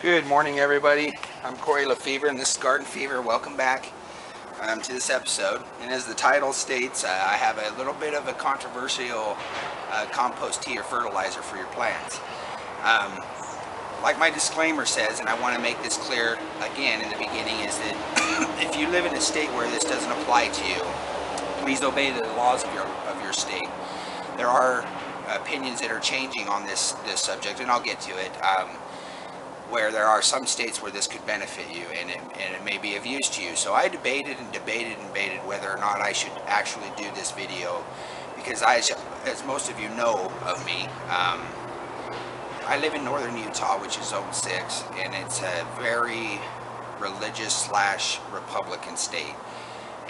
Good morning, everybody. I'm Corey LaFever, and this is Garden Fever. Welcome back to this episode. And as the title states, I have a little bit of a controversial compost tea or fertilizer for your plants. Like my disclaimer says, and I want to make this clear again in the beginning, is that if you live in a state where this doesn't apply to you, please obey the laws of your state. There are opinions that are changing on this subject, and I'll get to it. Where there are some states where this could benefit you and it may be of use to you. So I debated whether or not I should actually do this video, because as most of you know of me, I live in northern Utah, which is Zone 6, and it's a very religious / Republican state,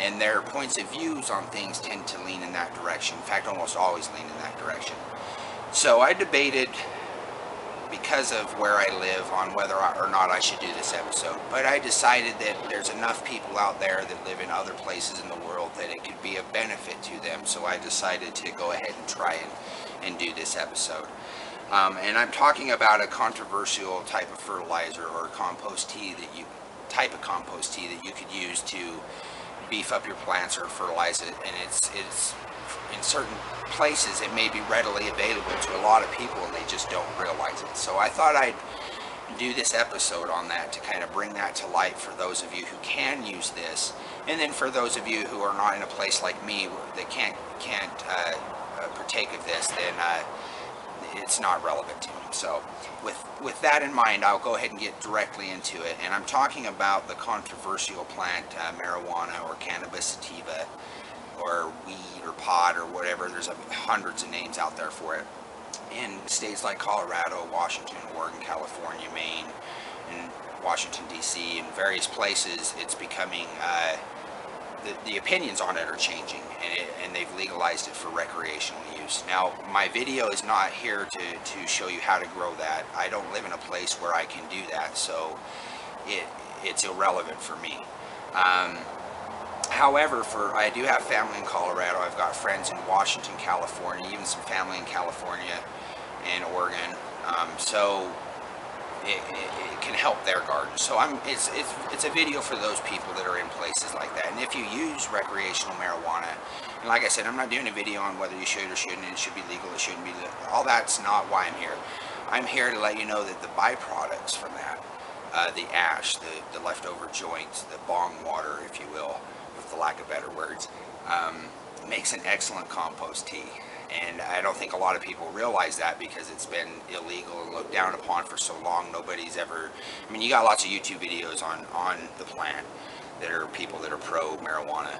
and their points of views on things tend to lean in that direction. In fact, almost always lean in that direction. So I debated, because of where I live, on whether or not I should do this episode. But I decided that there's enough people out there that live in other places in the world that it could be a benefit to them. So I decided to go ahead and try and do this episode. And I'm talking about a controversial type of fertilizer or compost tea that you could use to beef up your plants or fertilize it. And it's in certain places it may be readily available to a lot of people and they just don't realize it. So I thought I'd do this episode on that to kind of bring that to light for those of you who can use this, and then for those of you who are not in a place like me that can't partake of this, then it's not relevant to me. So with that in mind, I'll go ahead and get directly into it. And I'm talking about the controversial plant marijuana or cannabis sativa, or weed or pot or whatever. There's hundreds of names out there for it. In states like Colorado, Washington, Oregon, California, Maine, and Washington, D.C., and various places, it's becoming, the opinions on it are changing, and they've legalized it for recreational use. Now, my video is not here to show you how to grow that. I don't live in a place where I can do that, so it's irrelevant for me. However, I do have family in Colorado. I've got friends in Washington, California, even some family in California and Oregon. So it can help their garden. So it's a video for those people that are in places like that. And if you use recreational marijuana, and like I said, I'm not doing a video on whether you should or shouldn't, it should be legal, it shouldn't be legal. All that's not why I'm here. I'm here to let you know that the byproducts from that, the ash, the leftover joints, the bong water, if you will, for lack of better words, makes an excellent compost tea. And I don't think a lot of people realize that, because it's been illegal and looked down upon for so long. Nobody's ever, I mean, you got lots of YouTube videos on the plant that are people that are pro marijuana,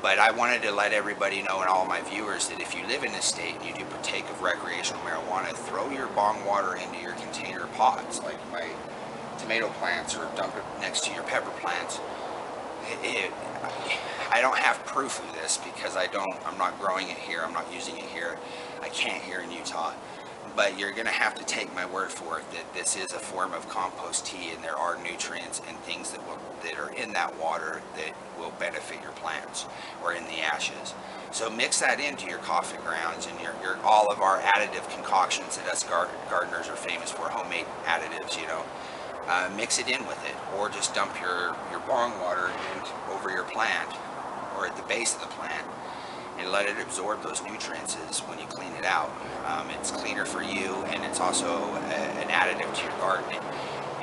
but I wanted to let everybody know, and all my viewers, that if you live in this state and you do partake of recreational marijuana, throw your bong water into your container pots, like my tomato plants, or dump it next to your pepper plants. I don't have proof of this because I'm not growing it here, I'm not using it here, I can't here in Utah, but you're going to have to take my word for it that this is a form of compost tea, and there are nutrients and things that are in that water that will benefit your plants, or in the ashes. So mix that into your coffee grounds and your all of our additive concoctions that us gardeners are famous for, homemade additives, you know. Mix it in with it, or just dump your bong water over your plant or at the base of the plant and let it absorb those nutrients when you clean it out. It's cleaner for you, and it's also an additive to your garden.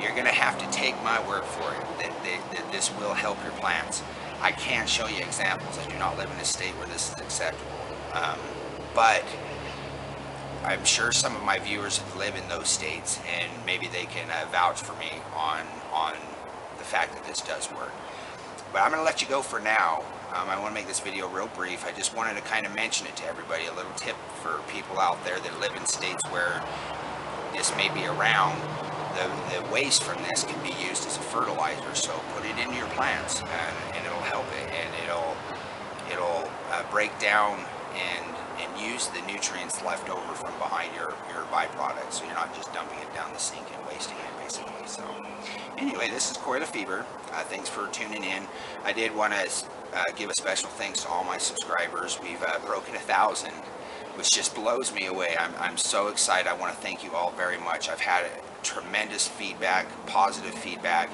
You're going to have to take my word for it that this will help your plants. I can't show you examples. I do not live in a state where this is acceptable, but I'm sure some of my viewers live in those states, and maybe they can vouch for me on the fact that this does work. But I'm going to let you go for now. I want to make this video real brief. I just wanted to kind of mention it to everybody, a little tip for people out there that live in states where this may be around. The waste from this can be used as a fertilizer, so put it into your plants, and it'll help it, and it'll break down and use the nutrients left over from behind your byproducts, so you're not just dumping it down the sink and wasting it, basically. So anyway, this is Corey LaFever. Thanks for tuning in. I did want to give a special thanks to all my subscribers. We've broken 1,000, which just blows me away. I'm so excited. I want to thank you all very much. I've had tremendous feedback, positive feedback,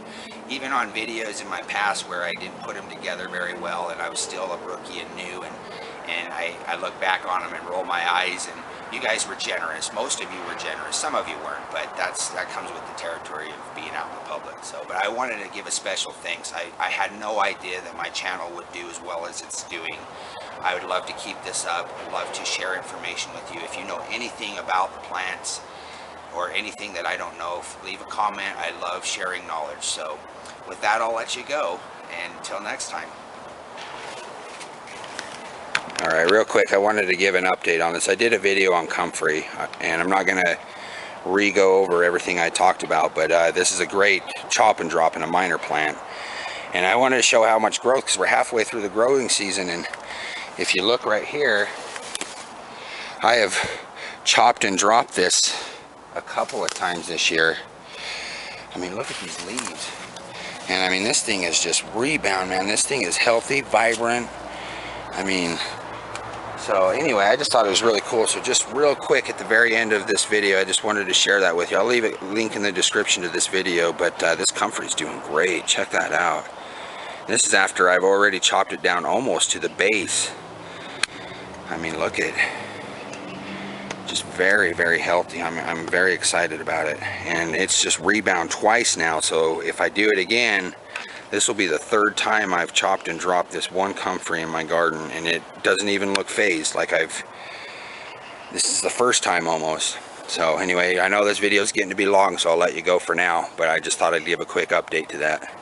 even on videos in my past where I didn't put them together very well and I was still a rookie and new, and I look back on them and roll my eyes, and you guys were generous. Most of you were generous. Some of you weren't, but that comes with the territory of being out in the public. So, but I wanted to give a special thanks. I had no idea that my channel would do as well as it's doing. I would love to keep this up. I'd love to share information with you. If you know anything about the plants or anything that I don't know, leave a comment. I love sharing knowledge. So with that, I'll let you go, and until next time. All right, real quick, I wanted to give an update on this. I did a video on comfrey, and I'm not going to re-go over everything I talked about, but this is a great chop and drop in a minor plant. And I wanted to show how much growth, because we're halfway through the growing season, and if you look right here, I have chopped and dropped this a couple of times this year. I mean, look at these leaves. And I mean, this thing is just rebound, man. This thing is healthy, vibrant. I mean, so anyway, I just thought it was really cool. So just real quick at the very end of this video, I just wanted to share that with you. I'll leave a link in the description to this video, but this comfrey's doing great. Check that out. This is after I've already chopped it down almost to the base. I mean, look at it. Just very, very healthy. I'm very excited about it. And it's just rebound twice now. So if I do it again, this will be the third time I've chopped and dropped this one comfrey in my garden, and it doesn't even look phased like this is the first time almost. So anyway, I know this video is getting to be long, so I'll let you go for now, but I just thought I'd give a quick update to that.